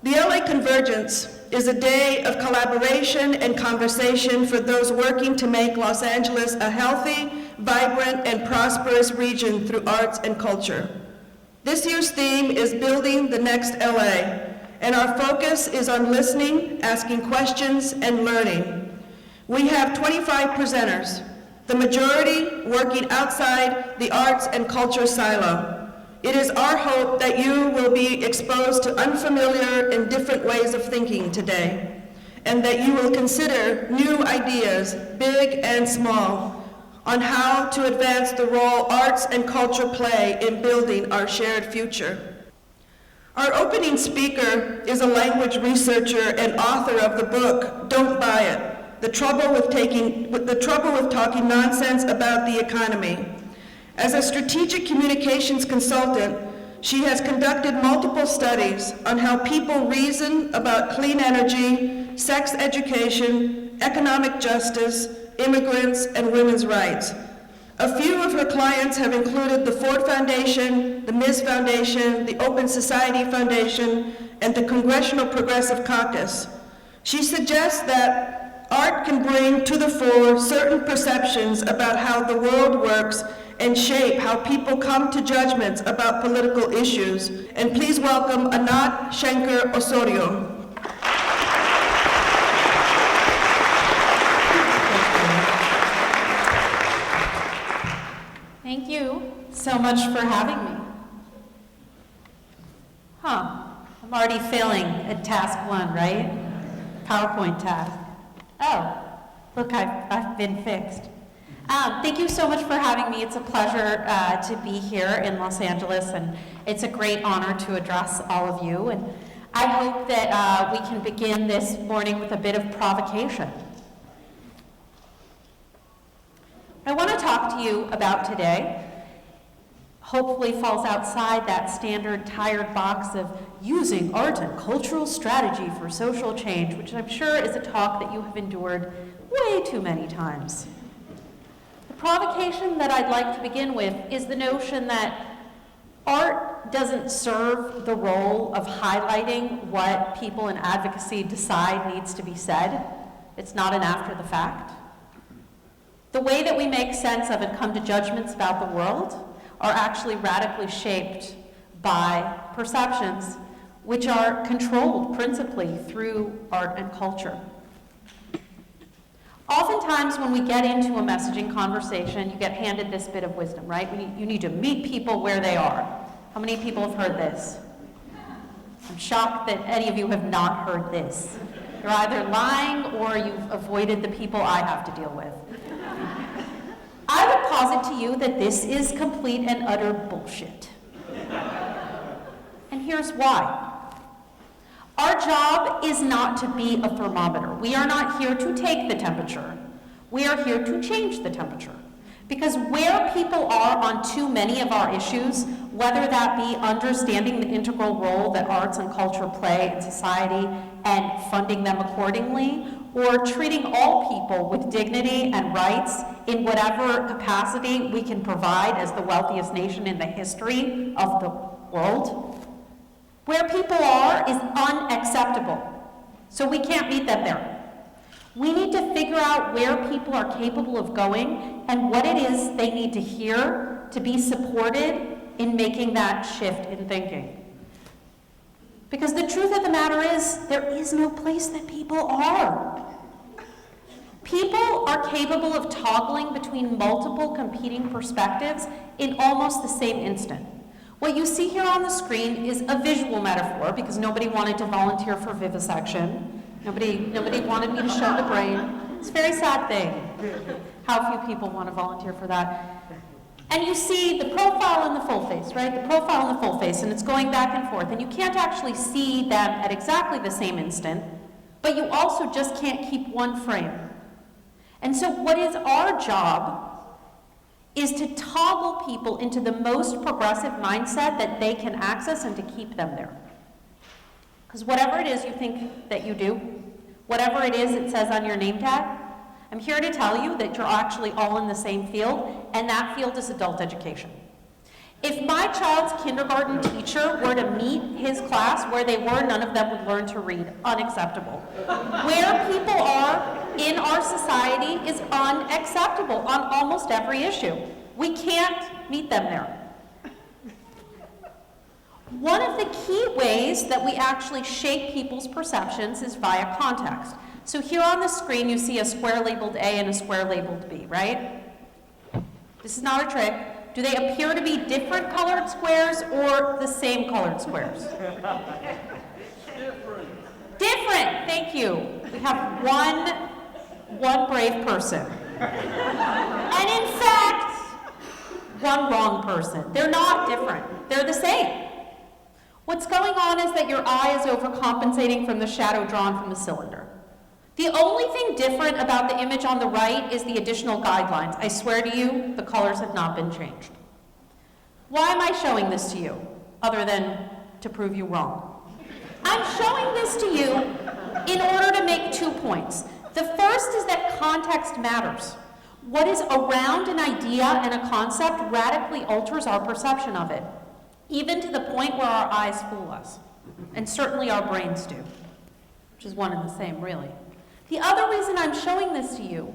The LA Convergence is a day of collaboration and conversation for those working to make Los Angeles a healthy, vibrant, and prosperous region through arts and culture. This year's theme is Building the Next LA, and our focus is on listening, asking questions, and learning. We have 25 presenters, the majority working outside the arts and culture silo. It is our hope that you will be exposed to unfamiliar and different ways of thinking today, and that you will consider new ideas, big and small, on how to advance the role arts and culture play in building our shared future. Our opening speaker is a language researcher and author of the book, Don't Buy It, The Trouble with Talking Nonsense About the Economy. As a strategic communications consultant, she has conducted multiple studies on how people reason about clean energy, sex education, economic justice, immigrants, and women's rights. A few of her clients have included the Ford Foundation, the Ms. Foundation, the Open Society Foundation, and the Congressional Progressive Caucus. She suggests that art can bring to the fore certain perceptions about how the world works and shape how people come to judgments about political issues. And please welcome Anat Shenker-Osorio. Thank you so much for having me. I'm already failing at task 1, right? PowerPoint task. Oh, look, I've been fixed. Thank you so much for having me. It's a pleasure to be here in Los Angeles, and it's a great honor to address all of you. And I hope that we can begin this morning with a bit of provocation. What I want to talk to you about today hopefully falls outside that standard tired box of using art and cultural strategy for social change, which I'm sure is a talk that you have endured way too many times. The provocation that I'd like to begin with is the notion that art doesn't serve the role of highlighting what people in advocacy decide needs to be said. It's not an after the fact. The way that we make sense of and come to judgments about the world are actually radically shaped by perceptions which are controlled principally through art and culture. Oftentimes when we get into a messaging conversation, you get handed this bit of wisdom, right? You need to meet people where they are. How many people have heard this? I'm shocked that any of you have not heard this. You're either lying or you've avoided the people I have to deal with. I would posit to you that this is complete and utter bullshit. And here's why. Our job is not to be a thermometer. We are not here to take the temperature. We are here to change the temperature. Because where people are on too many of our issues, whether that be understanding the integral role that arts and culture play in society and funding them accordingly, or treating all people with dignity and rights in whatever capacity we can provide as the wealthiest nation in the history of the world, where people are is unacceptable. So we can't meet them there. We need to figure out where people are capable of going and what it is they need to hear to be supported in making that shift in thinking. Because the truth of the matter is, there is no place that people are. People are capable of toggling between multiple competing perspectives in almost the same instant. What you see here on the screen is a visual metaphor because nobody wanted to volunteer for vivisection. Nobody wanted me to show the brain. It's a very sad thing how few people want to volunteer for that. And you see the profile and the full face, right? The profile and the full face, and it's going back and forth. And you can't actually see them at exactly the same instant, but you also just can't keep one frame. And so what is our job is to toggle people into the most progressive mindset that they can access and to keep them there. Because whatever it is you think that you do, whatever it is it says on your name tag, I'm here to tell you that you're actually all in the same field, and that field is adult education. If my child's kindergarten teacher were to meet his class where they were, none of them would learn to read. Unacceptable. Where people are in our society is unacceptable on almost every issue. We can't meet them there. One of the key ways that we actually shape people's perceptions is via context. So here on the screen you see a square labeled A and a square labeled B, right? This is not a trick. Do they appear to be different colored squares or the same colored squares? Different, thank you. We have one brave person. And in fact, one wrong person. They're not different, they're the same. What's going on is that your eye is overcompensating from the shadow drawn from the cylinder. The only thing different about the image on the right is the additional guidelines. I swear to you, the colors have not been changed. Why am I showing this to you, other than to prove you wrong? I'm showing this to you in order to make 2 points. The first is that context matters. What is around an idea and a concept radically alters our perception of it, even to the point where our eyes fool us, and certainly our brains do, which is one and the same, really. The other reason I'm showing this to you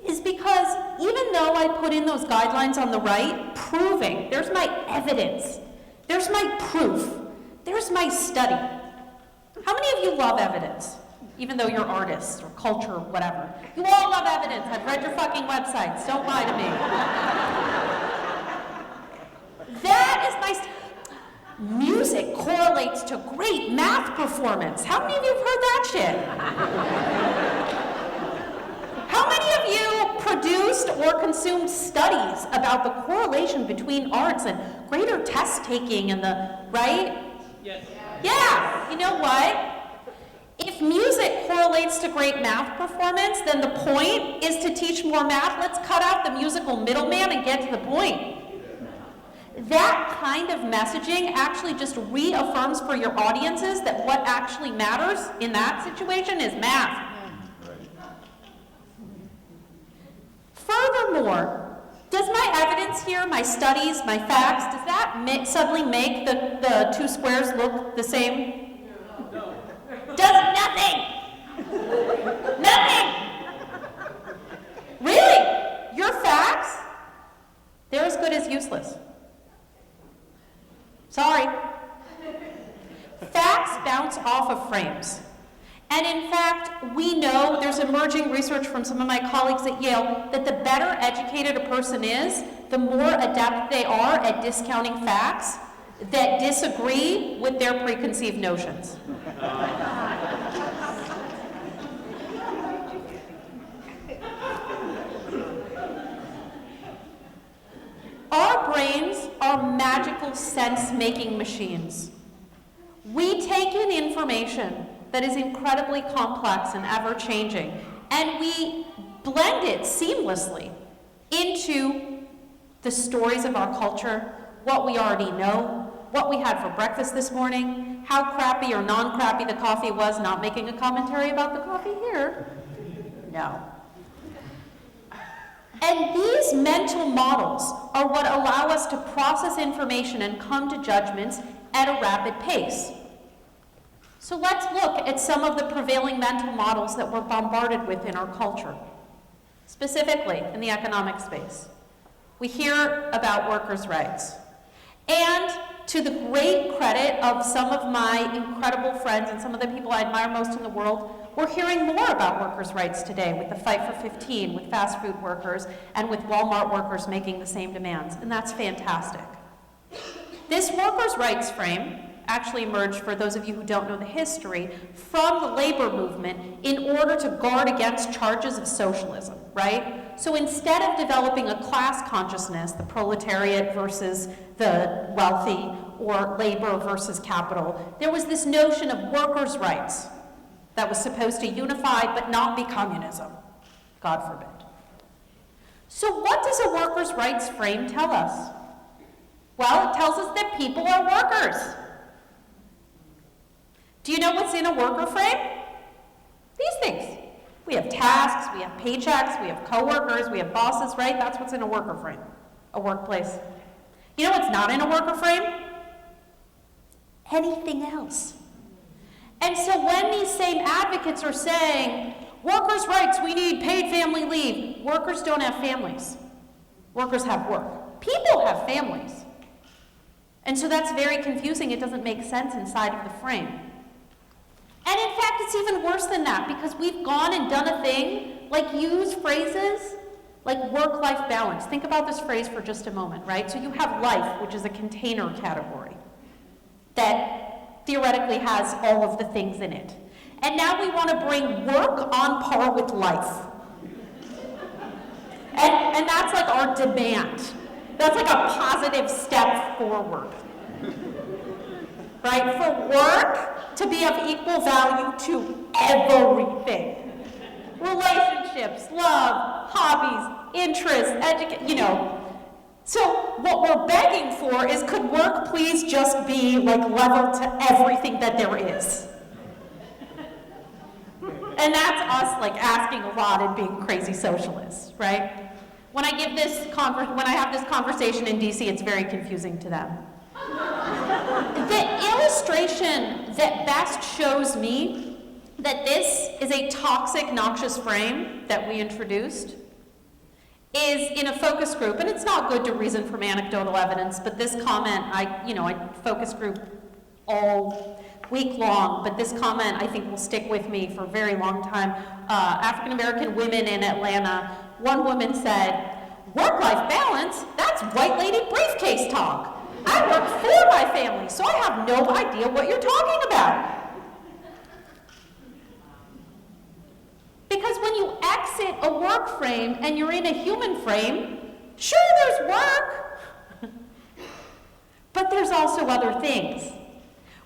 is because even though I put in those guidelines on the right, proving, there's my evidence, there's my proof, there's my study. How many of you love evidence? Even though you're artists or culture or whatever. You all love evidence. I've read your fucking websites. Don't lie to me. That is my music correlates to great math performance. How many of you have heard that shit? How many of you produced or consumed studies about the correlation between arts and greater test taking and the, right? Yes. Yeah, you know what? If music correlates to great math performance, then the point is to teach more math. Let's cut out the musical middleman and get to the point. That kind of messaging actually just reaffirms for your audiences that what actually matters in that situation is math. Furthermore, does my evidence here, my studies, my facts, does that suddenly make the two squares look the same? No. Does nothing. Nothing. Really? Your facts? They're as good as useless. Sorry. Facts bounce off of frames. And in fact, we know, there's emerging research from some of my colleagues at Yale, that the better educated a person is, the more adept they are at discounting facts that disagree with their preconceived notions. Our brains are magical sense-making machines. We take in information that is incredibly complex and ever-changing, and we blend it seamlessly into the stories of our culture, what we already know, what we had for breakfast this morning, how crappy or non-crappy the coffee was, not making a commentary about the coffee here. No. And these mental models are what allow us to process information and come to judgments at a rapid pace. So let's look at some of the prevailing mental models that we're bombarded with in our culture, specifically in the economic space. We hear about workers' rights. And to the great credit of some of my incredible friends and some of the people I admire most in the world, we're hearing more about workers' rights today with the Fight for 15, with fast food workers, and with Walmart workers making the same demands, and that's fantastic. This workers' rights frame actually emerged, for those of you who don't know the history, from the labor movement in order to guard against charges of socialism, right? So instead of developing a class consciousness, the proletariat versus the wealthy, or labor versus capital, there was this notion of workers' rights that was supposed to unify but not be communism, God forbid. So what does a workers' rights frame tell us? Well, it tells us that people are workers. Do you know what's in a worker frame? These things. We have tasks, we have paychecks, we have coworkers, we have bosses, right? That's what's in a worker frame, a workplace. You know what's not in a worker frame? Anything else. And so when these same advocates are saying, workers' rights, we need paid family leave, workers don't have families. Workers have work. People have families. And so that's very confusing. It doesn't make sense inside of the frame. And in fact, it's even worse than that, because we've gone and done a thing, like use phrases like work-life balance. Think about this phrase for just a moment, right? So you have life, which is a container category that theoretically has all of the things in it. And now we want to bring work on par with life. And that's like our demand. That's like a positive step forward. Right? For work to be of equal value to everything. Relationships, love, hobbies, interests, So what we're begging for is, could work please just be like level to everything that there is? And that's us like asking a lot and being crazy socialists, right? When I have this conversation in DC, it's very confusing to them. The illustration that best shows me that this is a toxic, noxious frame that we introduced is in a focus group, and it's not good to reason from anecdotal evidence, but this comment, I focus group all week long, but this comment I think will stick with me for a very long time. African American women in Atlanta, one woman said, work-life balance, that's white lady briefcase talk. I work for my family, so I have no idea what you're talking about. Because when you exit a work frame and you're in a human frame, sure, there's work, but there's also other things,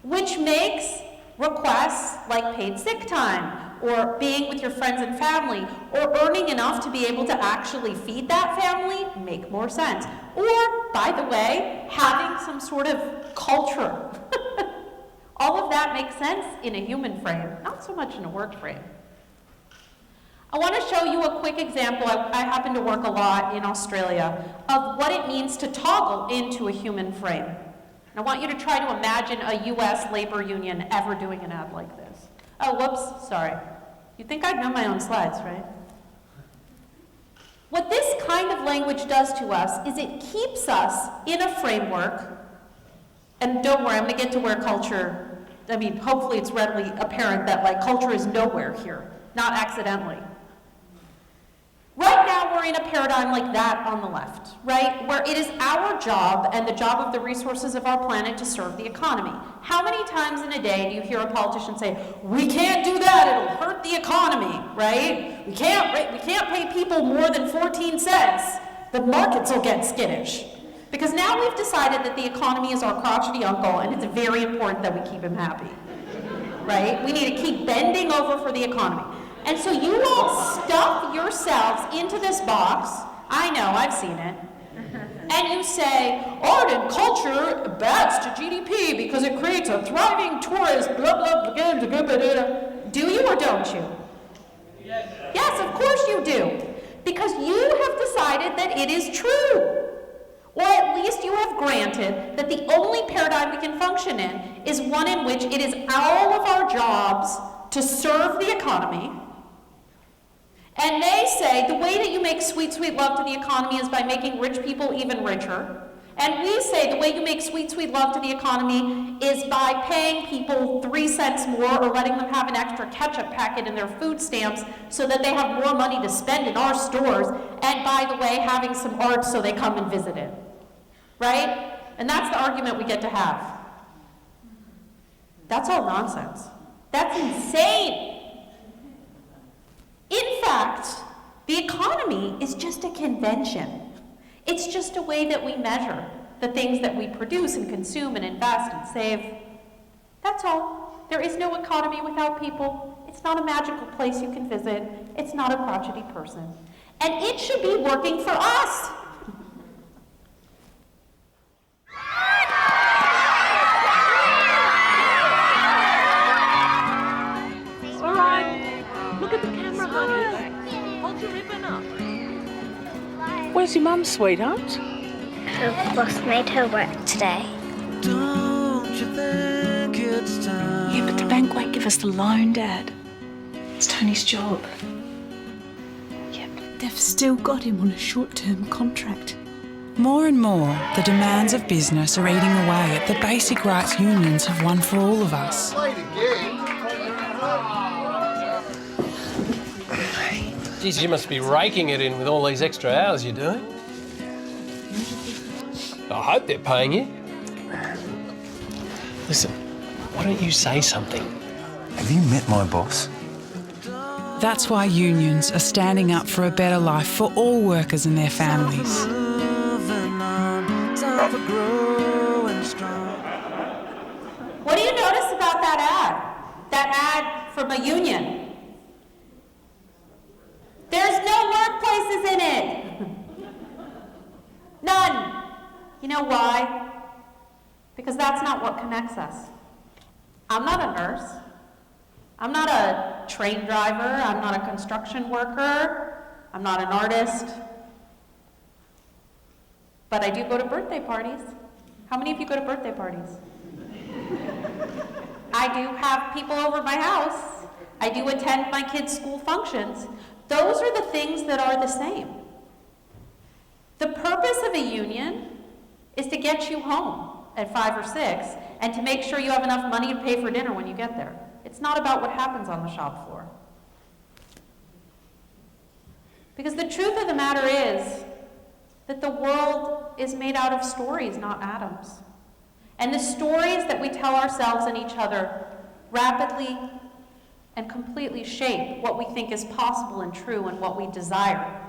which makes requests like paid sick time, or being with your friends and family, or earning enough to be able to actually feed that family make more sense. Or, by the way, having some sort of culture. All of that makes sense in a human frame, not so much in a work frame. I want to show you a quick example. I happen to work a lot in Australia of what it means to toggle into a human frame. And I want you to try to imagine a US labor union ever doing an ad like this. Oh, whoops, sorry. You'd think I'd know my own slides, right? What this kind of language does to us is it keeps us in a framework, and don't worry, I'm going to get to where culture, hopefully it's readily apparent that like culture is nowhere here, not accidentally. Right now we're in a paradigm like that on the left, right? Where it is our job and the job of the resources of our planet to serve the economy. How many times in a day do you hear a politician say, we can't do that, it'll hurt the economy, right? We can't pay people more than 14 cents. The markets will get skittish. Because now we've decided that the economy is our crotchety uncle and it's very important that we keep him happy, right? We need to keep bending over for the economy. And so you all stuff yourselves into this box. I know, I've seen it. And you say, art and culture adds to GDP because it creates a thriving tourist, blah, blah, blah, blah, blah, blah. Do you or don't you? Yes. Yes, of course you do. Because you have decided that it is true. Or at least you have granted that the only paradigm we can function in is one in which it is all of our jobs to serve the economy. And they say the way that you make sweet, sweet love to the economy is by making rich people even richer. And we say the way you make sweet, sweet love to the economy is by paying people 3 cents more or letting them have an extra ketchup packet in their food stamps so that they have more money to spend in our stores. And by the way, having some art so they come and visit it. Right? And that's the argument we get to have. That's all nonsense. That's insane. In fact, the economy is just a convention. It's just a way that we measure the things that we produce and consume and invest and save. That's all. There is no economy without people. It's not a magical place you can visit. It's not a crotchety person. And it should be working for us. All right, look at the camera, honey. Hold your ribbon up. Where's your mum, sweetheart? Her boss made her work today. Don't you think it's time? Yeah, but the bank won't give us the loan, Dad. It's Tony's job. Yeah, but they've still got him on a short-term contract. More and more, the demands of business are eating away at the basic rights unions have won for all of us. Geez, you must be raking it in with all these extra hours you're doing. I hope they're paying you. Listen, why don't you say something? Have you met my boss? That's why unions are standing up for a better life for all workers and their families. What do you notice about that ad? That ad from a union? There's no workplaces in it. None. You know why? Because that's not what connects us. I'm not a nurse. I'm not a train driver. I'm not a construction worker. I'm not an artist. But I do go to birthday parties. How many of you go to birthday parties? I do have people over my house. I do attend my kids' school functions. Those are the things that are the same. The purpose of a union is to get you home at 5 or 6 and to make sure you have enough money to pay for dinner when you get there. It's not about what happens on the shop floor. Because the truth of the matter is that the world is made out of stories, not atoms. And the stories that we tell ourselves and each other rapidly and completely shape what we think is possible and true and what we desire.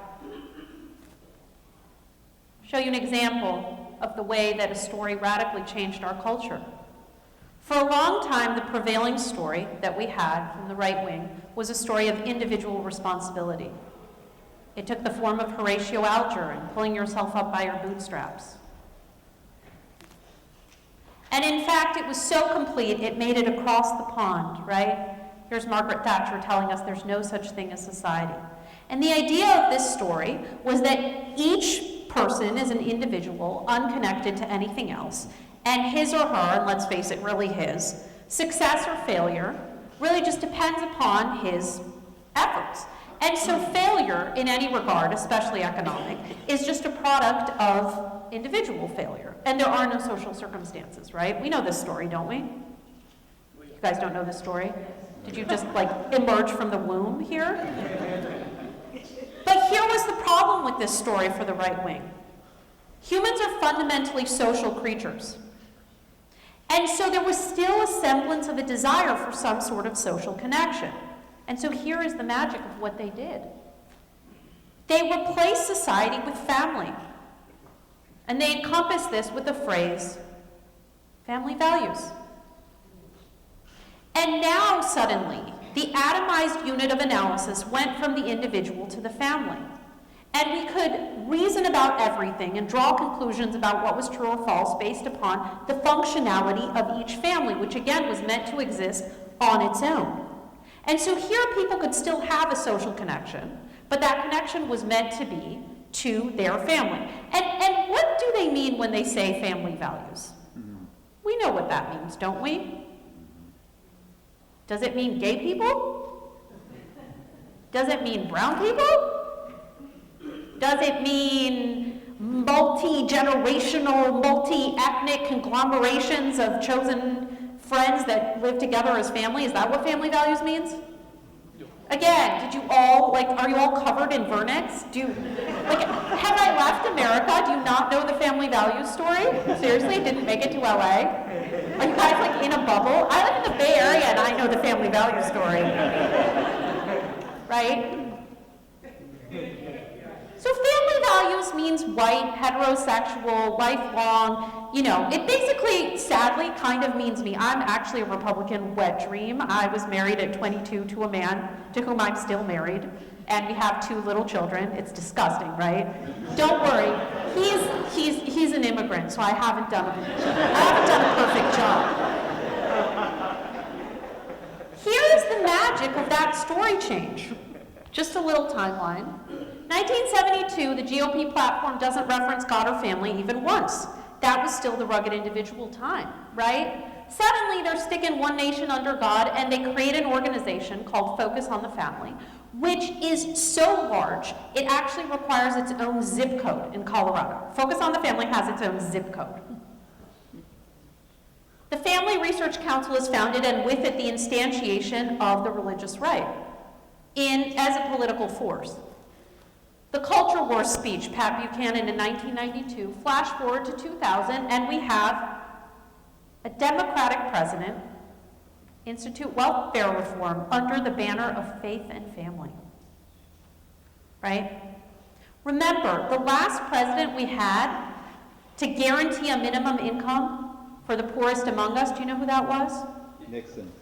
I'll show you an example of the way that a story radically changed our culture. For a long time, the prevailing story that we had from the right wing was a story of individual responsibility. It took the form of Horatio Alger and pulling yourself up by your bootstraps. And in fact, it was so complete, it made it across the pond, right? Here's Margaret Thatcher telling us there's no such thing as society. And the idea of this story was that each person is an individual, unconnected to anything else, and his or her, and let's face it, really his, success or failure really just depends upon his efforts. And so failure in any regard, especially economic, is just a product of individual failure. And there are no social circumstances, right? We know this story, don't we? You guys don't know this story? Did you just emerge from the womb here? But here was the problem with this story for the right wing. Humans are fundamentally social creatures. And so there was still a semblance of a desire for some sort of social connection. And so here is the magic of what they did. They replaced society with family. And they encompassed this with the phrase, family values. And now, suddenly, the atomized unit of analysis went from the individual to the family. And we could reason about everything and draw conclusions about what was true or false based upon the functionality of each family, which again was meant to exist on its own. And so here people could still have a social connection, but that connection was meant to be to their family. And what do they mean when they say family values? We know what that means, don't we? Does it mean gay people? Does it mean brown people? Does it mean multi-generational, multi-ethnic conglomerations of chosen friends that live together as family? Is that what family values means? Again, did you all, are you all covered in vernix? Have I left America? Do you not know the family values story? Seriously, didn't make it to LA? Are you guys in a bubble? I live in the Bay Area and I know the family values story. Right? So family values means white, heterosexual, lifelong, it basically, sadly, kind of means me. I'm actually a Republican wet dream. I was married at 22 to a man to whom I'm still married, and we have 2 little children. It's disgusting, right? Don't worry, he's an immigrant, so I haven't done a perfect job. Here is the magic of that story change. Just a little timeline. 1972, the GOP platform doesn't reference God or family even once. That was still the rugged individual time, right? Suddenly, they're sticking one nation under God, and they create an organization called Focus on the Family, which is so large, it actually requires its own zip code in Colorado. Focus on the Family has its own zip code. The Family Research Council is founded, and with it, the instantiation of the religious right as a political force. The culture war speech, Pat Buchanan in 1992, flash forward to 2000, and we have a Democratic president institute welfare reform under the banner of faith and family, right? Remember, the last president we had to guarantee a minimum income for the poorest among us, do you know who that was?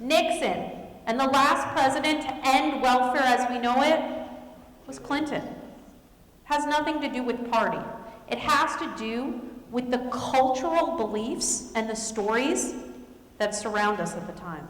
Nixon. And the last president to end welfare as we know it was Clinton. Has nothing to do with party. It has to do with the cultural beliefs and the stories that surround us at the time.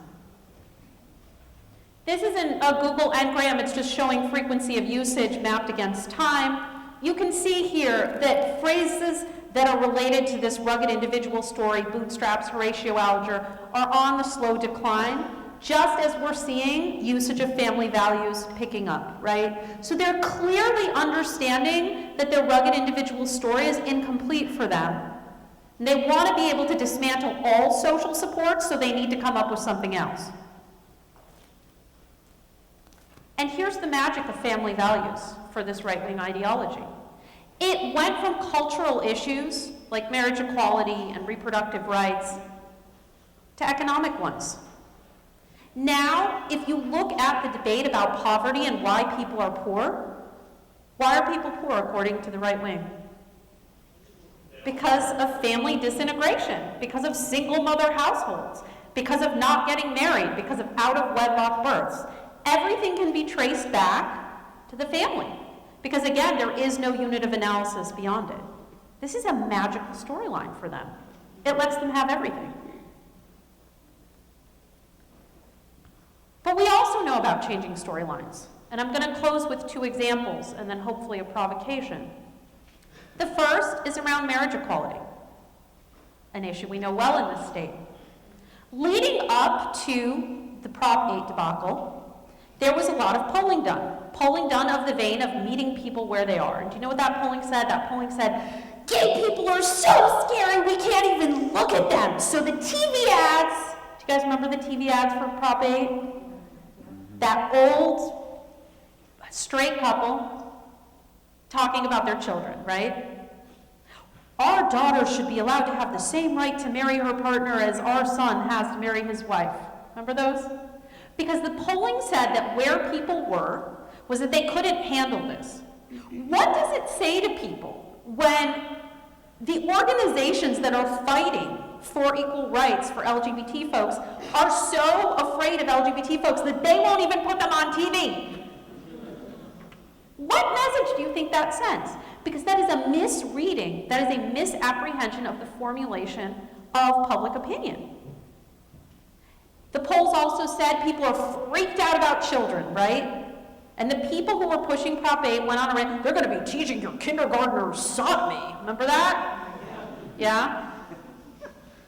This isn't a Google Ngram, it's just showing frequency of usage mapped against time. You can see here that phrases that are related to this rugged individual story, bootstraps, Horatio Alger, are on the slow decline, just as we're seeing usage of family values picking up, right? So they're clearly understanding that their rugged individual story is incomplete for them. And they want to be able to dismantle all social supports, so they need to come up with something else. And here's the magic of family values for this right-wing ideology. It went from cultural issues like marriage equality and reproductive rights to economic ones. Now, if you look at the debate about poverty and why people are poor, why are people poor according to the right wing? Because of family disintegration, because of single mother households, because of not getting married, because of out-of-wedlock births. Everything can be traced back to the family, because again, there is no unit of analysis beyond it. This is a magical storyline for them. It lets them have everything. But we also know about changing storylines, and I'm going to close with two examples and then hopefully a provocation. The first is around marriage equality, an issue we know well in this state. Leading up to the Prop 8 debacle, there was a lot of polling done of the vein of meeting people where they are. And do you know what that polling said? That polling said, gay people are so scary we can't even look at them. So the TV ads, do you guys remember the TV ads for Prop 8? That old straight couple talking about their children, right? Our daughter should be allowed to have the same right to marry her partner as our son has to marry his wife. Remember those? Because the polling said that where people were was that they couldn't handle this. What does it say to people when the organizations that are fighting for equal rights for LGBT folks are so afraid of LGBT folks that they won't even put them on TV? What message do you think that sends? Because that is a misreading, that is a misapprehension of the formulation of public opinion. The polls also said people are freaked out about children, right? And the people who were pushing Prop 8 went on a rant, they're going to be teaching your kindergartners sodomy. Remember that? Yeah?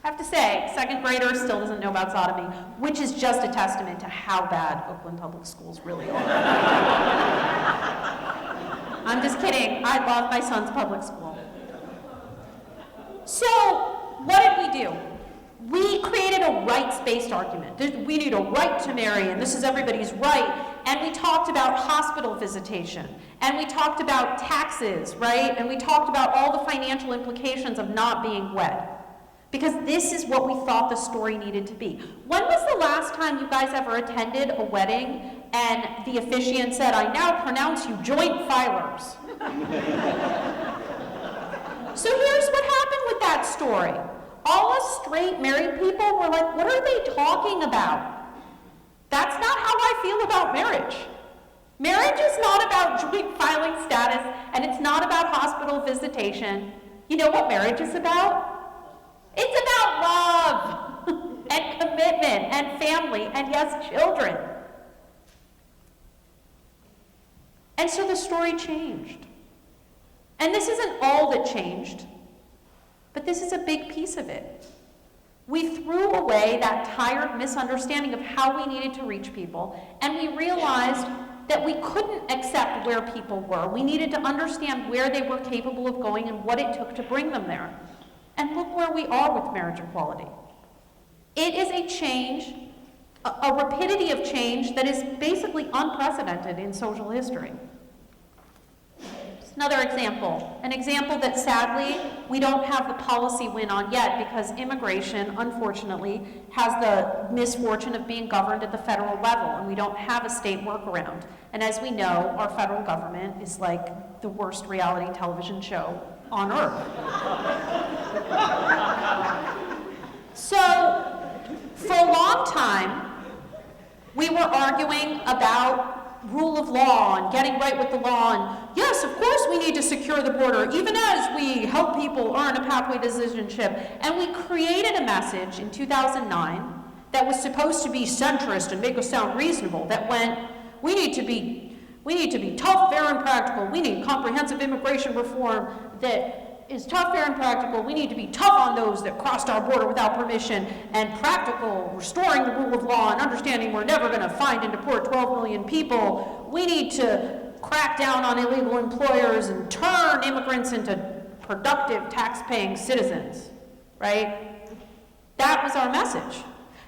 I have to say, second grader still doesn't know about sodomy, which is just a testament to how bad Oakland Public Schools really are. I'm just kidding. I love my son's public school. So, what did we do? We created a rights-based argument. We need a right to marry, and this is everybody's right. And we talked about hospital visitation, and we talked about taxes, right? And we talked about all the financial implications of not being wed. Because this is what we thought the story needed to be. When was the last time you guys ever attended a wedding and the officiant said, "I now pronounce you joint filers"? So here's what happened with that story. All us straight married people were like, what are they talking about? That's not how I feel about marriage. Marriage is not about joint filing status, and it's not about hospital visitation. You know what marriage is about? It's about love and commitment and family and, yes, children. And so the story changed. And this isn't all that changed, but this is a big piece of it. We threw away that tired misunderstanding of how we needed to reach people, and we realized that we couldn't accept where people were. We needed to understand where they were capable of going and what it took to bring them there. And look where we are with marriage equality. It is a change, a rapidity of change that is basically unprecedented in social history. Another example, an example that sadly we don't have the policy win on yet because immigration, unfortunately, has the misfortune of being governed at the federal level, and we don't have a state workaround. And as we know, our federal government is like the worst reality television show on earth. So, for a long time, we were arguing about rule of law and getting right with the law, and yes, of course we need to secure the border, even as we help people earn a pathway to citizenship. And we created a message in 2009 that was supposed to be centrist and make us sound reasonable, that went, we need to be tough, fair, and practical. We need comprehensive immigration reform that is tough, fair, and practical. We need to be tough on those that crossed our border without permission, and practical, restoring the rule of law and understanding we're never going to find and deport 12 million people. We need to crack down on illegal employers and turn immigrants into productive, tax-paying citizens, right? That was our message.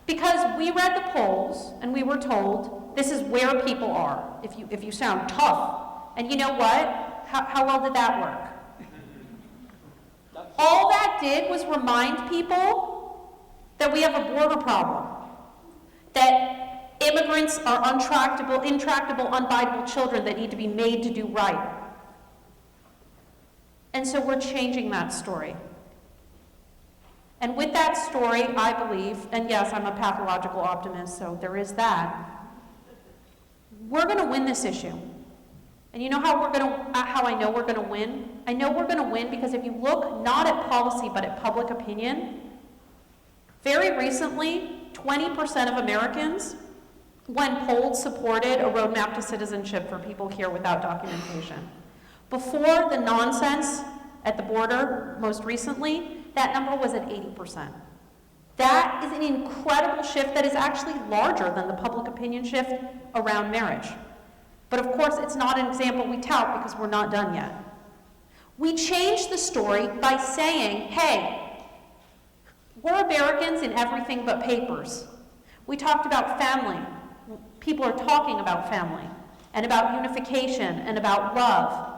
Because we read the polls and we were told this is where people are if you sound tough. And you know what? How well did that work? All that did was remind people that we have a border problem, that immigrants are intractable, unbidable children that need to be made to do right. And so we're changing that story. And with that story, I believe, and yes, I'm a pathological optimist, so there is that, we're going to win this issue. And you know how I know we're going to win? I know we're going to win because if you look not at policy but at public opinion, very recently, 20% of Americans, when polled, supported a roadmap to citizenship for people here without documentation. Before the nonsense at the border, most recently, that number was at 80%. That is an incredible shift that is actually larger than the public opinion shift around marriage. But of course, it's not an example we tout because we're not done yet. We changed the story by saying, hey, we're Americans in everything but papers. We talked about family. People are talking about family and about unification and about love.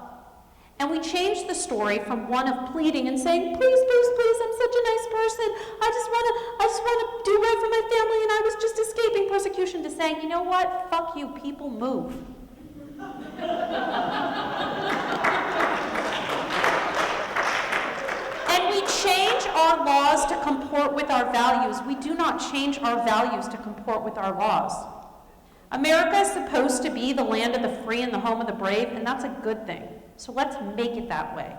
And we changed the story from one of pleading and saying, please, please, please, I'm such a nice person. I just want to do right for my family, and I was just escaping persecution, to saying, you know what? Fuck you, people move. And we change our laws to comport with our values. We do not change our values to comport with our laws. America is supposed to be the land of the free and the home of the brave, and that's a good thing. So let's make it that way.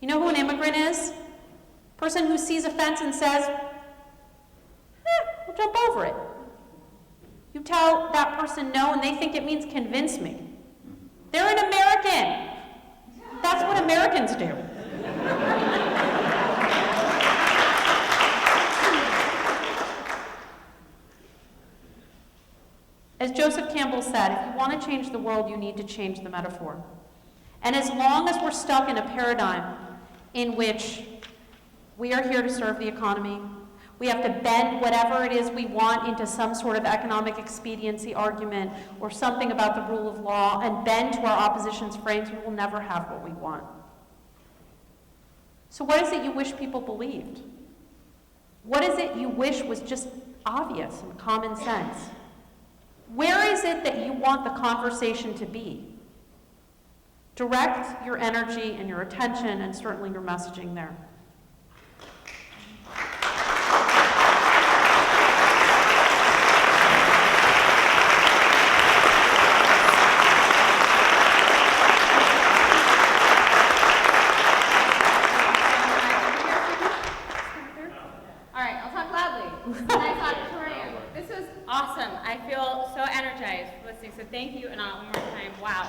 You know who an immigrant is? Person who sees a fence and says, we'll jump over it. You tell that person no, and they think it means convince me. They're an American. That's what Americans do. As Joseph Campbell said, if you want to change the world, you need to change the metaphor. And as long as we're stuck in a paradigm in which we are here to serve the economy, we have to bend whatever it is we want into some sort of economic expediency argument or something about the rule of law and bend to our opposition's frames, we will never have what we want. So what is it you wish people believed? What is it you wish was just obvious and common sense? Where is it that you want the conversation to be? Direct your energy and your attention and certainly your messaging there. All right, I'll talk loudly. Nice auditorium. This was awesome. awesome. I feel so energized listening. So thank you, Anat, one more time. Wow.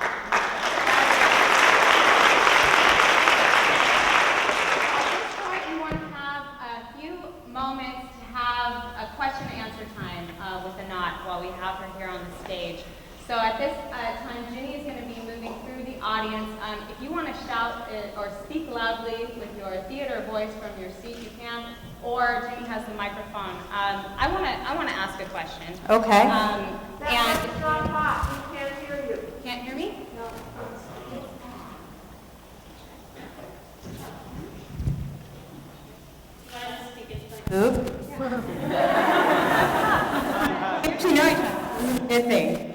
At this point, we want to have a few moments to have a question and answer time with Anat while we have her here on the stage. So at this time, Ginny is going to be moving through the audience. If you want to shout or speak loudly with your theater voice from your seat, you can. Or Ginny has the microphone. I want to ask a question. Okay. And he can't hear you. Can't hear me? No. Oop. Actually, no, good thing.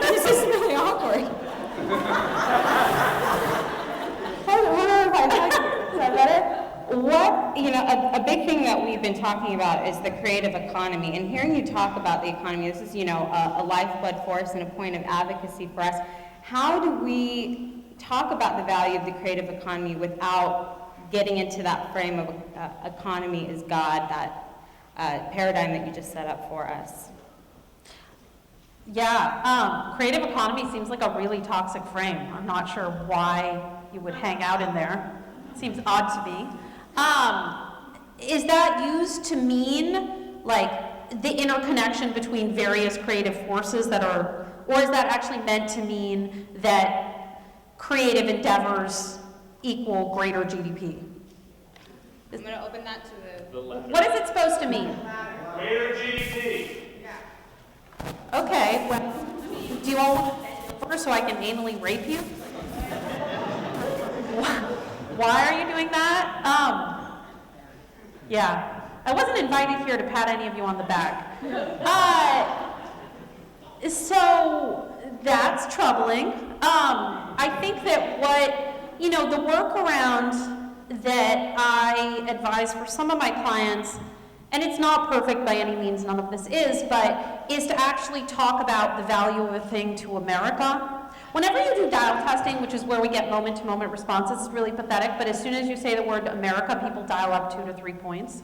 This is really awkward. Hold on, is that better? What, a big thing that we've been talking about is the creative economy. And hearing you talk about the economy, this is, a lifeblood force and a point of advocacy for us. How do we talk about the value of the creative economy without getting into that frame of economy is God, that paradigm that you just set up for us? Yeah, creative economy seems like a really toxic frame. I'm not sure why you would hang out in there. Seems odd to me. Is that used to mean like the interconnection between various creative forces that are, or is that actually meant to mean that creative endeavors equal greater GDP? I'm going to open that to the What is it supposed to mean? Greater GDP. Okay, well, do you all want to bend over so I can anally rape you? Why are you doing that? Yeah, I wasn't invited here to pat any of you on the back. So that's troubling. I think that the workaround that I advise for some of my clients, and it's not perfect by any means, none of this is to actually talk about the value of a thing to America. Whenever you do dial testing, which is where we get moment-to-moment responses, it's really pathetic, but as soon as you say the word America, people dial up 2 to 3 points.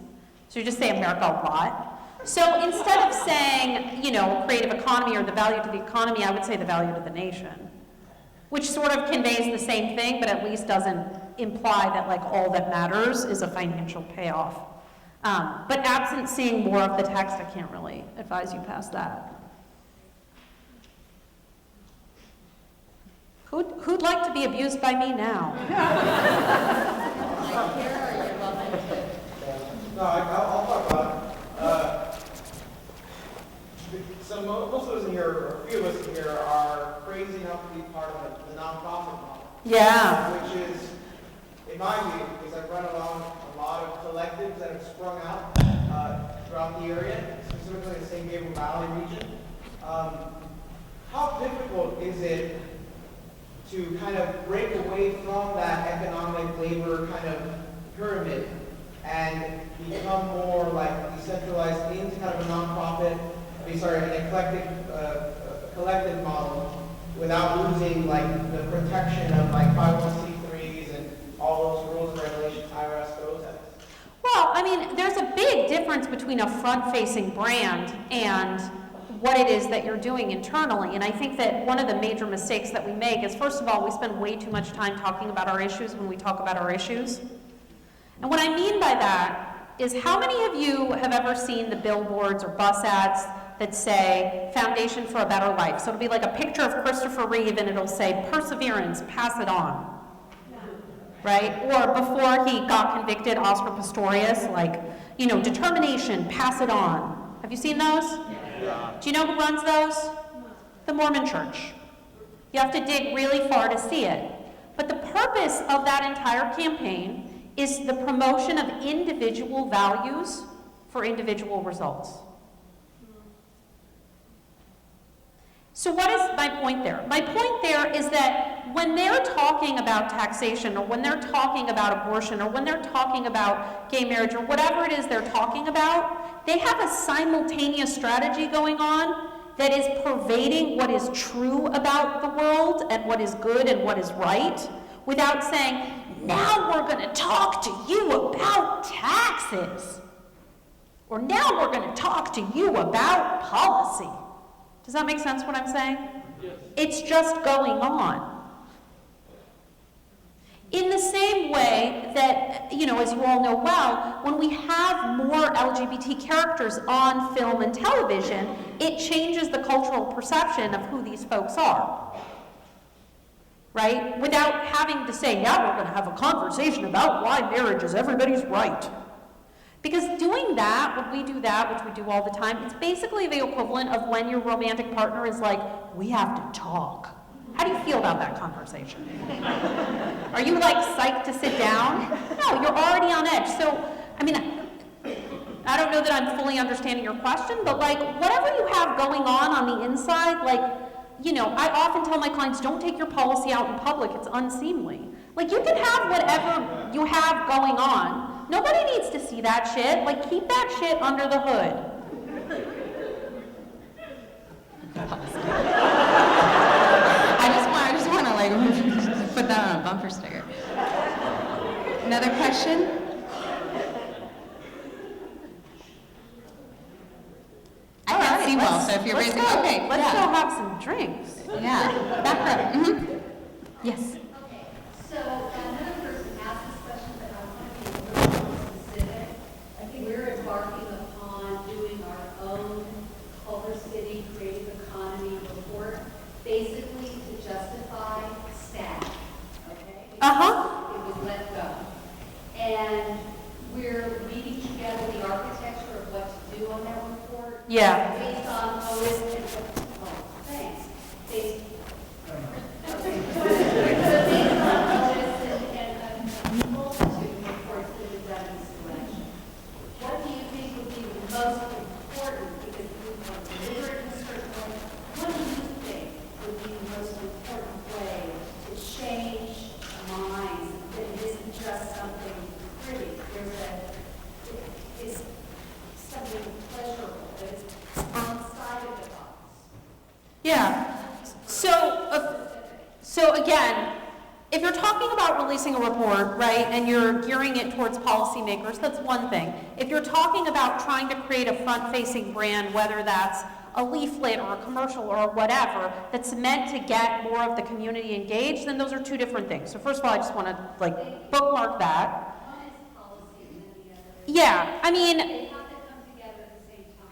So you just say America a lot. So instead of saying, creative economy or the value to the economy, I would say the value to the nation, which sort of conveys the same thing, but at least doesn't imply that all that matters is a financial payoff. But absent seeing more of the text, I can't really advise you past that. Who'd like to be abused by me now? No, I'll talk about it. So most of us in here, or a few of us in here, are crazy enough to be part of the nonprofit model. Yeah. Which is, in my view, because I've run along a lot of collectives that have sprung out throughout the area, specifically the San Gabriel Valley region. How difficult is it to kind of break away from that economic labor kind of pyramid and become more decentralized into kind of a nonprofit, an eclectic, collective model without losing the protection of 501c3s and all those rules and regulations IRS throws at us? Well, there's a big difference between a front-facing brand and what it is that you're doing internally. And I think that one of the major mistakes that we make is, first of all, we spend way too much time talking about our issues when we talk about our issues. And what I mean by that is, how many of you have ever seen the billboards or bus ads that say Foundation for a Better Life? So it'll be like a picture of Christopher Reeve and it'll say perseverance, pass it on. Right? Or before he got convicted, Oscar Pistorius, determination, pass it on. Have you seen those? Yeah. Do you know who runs those? The Mormon Church. You have to dig really far to see it. But the purpose of that entire campaign is the promotion of individual values for individual results. So what is my point there? My point there is that when they're talking about taxation, or when they're talking about abortion, or when they're talking about gay marriage, or whatever it is they're talking about, they have a simultaneous strategy going on that is pervading what is true about the world and what is good and what is right, without saying, now we're going to talk to you about taxes. Or now we're going to talk to you about policy. Does that make sense what I'm saying? Yes. It's just going on. In the same way that, you know, as you all know well, when we have more LGBT characters on film and television, it changes the cultural perception of who these folks are. Right? Without having to say, now we're going to have a conversation about why marriage is everybody's right. Because doing that, when we do that, which we do all the time, it's basically the equivalent of when your romantic partner is like, we have to talk. How do you feel about that conversation? Are you like psyched to sit down? No, you're already on edge. So, I mean, I don't know that I'm fully understanding your question, but like whatever you have going on the inside, like, you know, I often tell my clients, don't take your policy out in public, it's unseemly. Like you can have whatever you have going on. Nobody needs to see that shit. Like keep that shit under the hood. I just want to like put that on a bumper sticker. Another question? I can't see well, so if you're raising, okay, let's go have some drinks. Yeah, back row. Mm-hmm. Yes. Okay, so another person asked this question, but I want to be a little more specific. I think we're embarking upon doing our own Culver City Creative Economy report, basically to justify staff, okay? It was let go. And we're meeting together the architecture of what to do on that report. Yeah. Based on OS and thanks. Based on OS and a multitude of reports that have been done in this direction. What do you think would be the most important, because we want to deliver it in a certain way, what do you think would be the most important way to change minds, that it isn't just something pretty, it's something pleasurable, that is outside of the box? Yeah. So again, if you're talking about releasing a report, right, and you're gearing it towards policymakers, that's one thing. If you're talking about trying to create a front-facing brand, whether that's a leaflet or a commercial or whatever, that's meant to get more of the community engaged, then those are two different things. So first of all, I just want to like bookmark that. Yeah, I mean,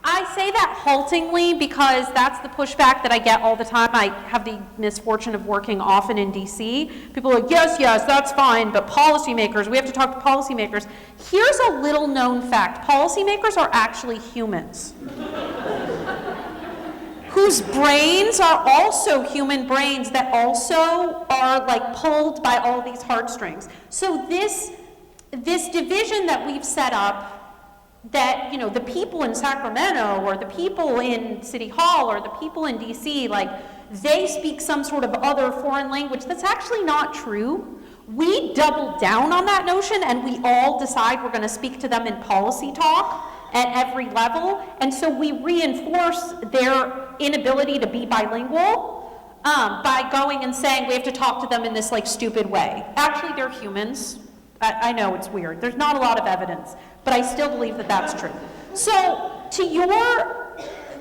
I say that haltingly because that's the pushback that I get all the time. I have the misfortune of working often in DC. People are like, yes, that's fine, but policymakers, we have to talk to policymakers. Here's a little known fact. Policymakers are actually humans whose brains are also human brains that also are like pulled by all these heartstrings. So this division that we've set up, that, you know, the people in Sacramento or the people in City Hall or the people in DC, like, they speak some sort of other foreign language, that's actually not true. We double down on that notion and we all decide we're going to speak to them in policy talk at every level, and so we reinforce their inability to be bilingual by going and saying we have to talk to them in this like stupid way. Actually, they're humans. I know it's weird. There's not a lot of evidence, but I still believe that that's true. So to your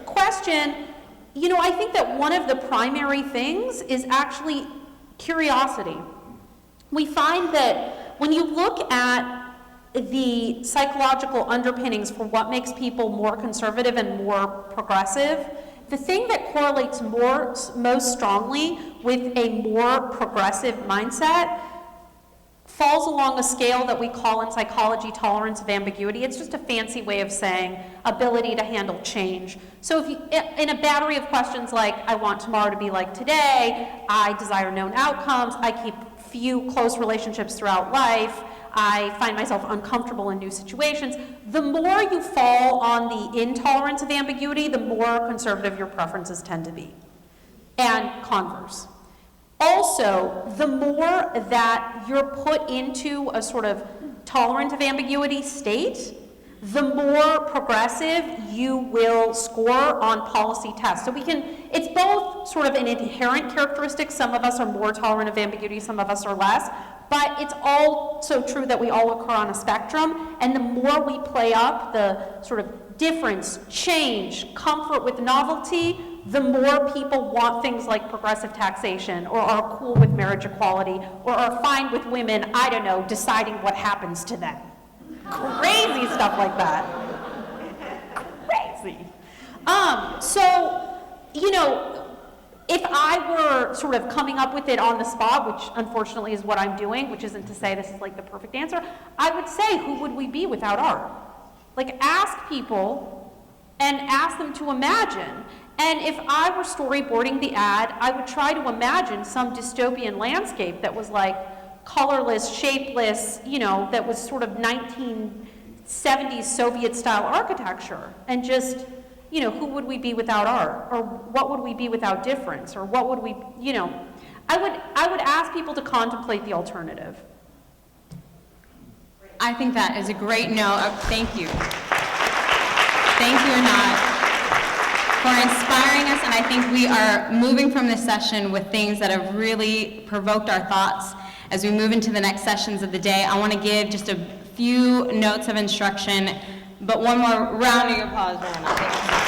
question, you know, I think that one of the primary things is actually curiosity. We find that when you look at the psychological underpinnings for what makes people more conservative and more progressive, the thing that correlates most strongly with a more progressive mindset falls along a scale that we call in psychology tolerance of ambiguity. It's just a fancy way of saying ability to handle change. So if you, in a battery of questions like, I want tomorrow to be like today, I desire known outcomes, I keep few close relationships throughout life, I find myself uncomfortable in new situations, the more you fall on the intolerance of ambiguity, the more conservative your preferences tend to be. And converse. Also, the more that you're put into a sort of tolerant of ambiguity state, the more progressive you will score on policy tests. So it's both sort of an inherent characteristic. Some of us are more tolerant of ambiguity, some of us are less, but it's also true that we all occur on a spectrum, and the more we play up the sort of difference, change, comfort with novelty, the more people want things like progressive taxation, or are cool with marriage equality, or are fine with women, I don't know, deciding what happens to them. Crazy stuff like that. Crazy. So, you know, if I were sort of coming up with it on the spot, which unfortunately is what I'm doing, which isn't to say this is like the perfect answer, I would say, who would we be without art? Like, ask people and ask them to imagine. And if I were storyboarding the ad, I would try to imagine some dystopian landscape that was like colorless, shapeless, you know, that was sort of 1970s Soviet-style architecture, and just, you know, who would we be without art? Or what would we be without difference? Or what would we, you know, I would ask people to contemplate the alternative. I think that is a great note. Thank you. Thank you, Anat, for inspiring us, and I think we are moving from this session with things that have really provoked our thoughts as we move into the next sessions of the day. I want to give just a few notes of instruction, but one more round of applause for Anat.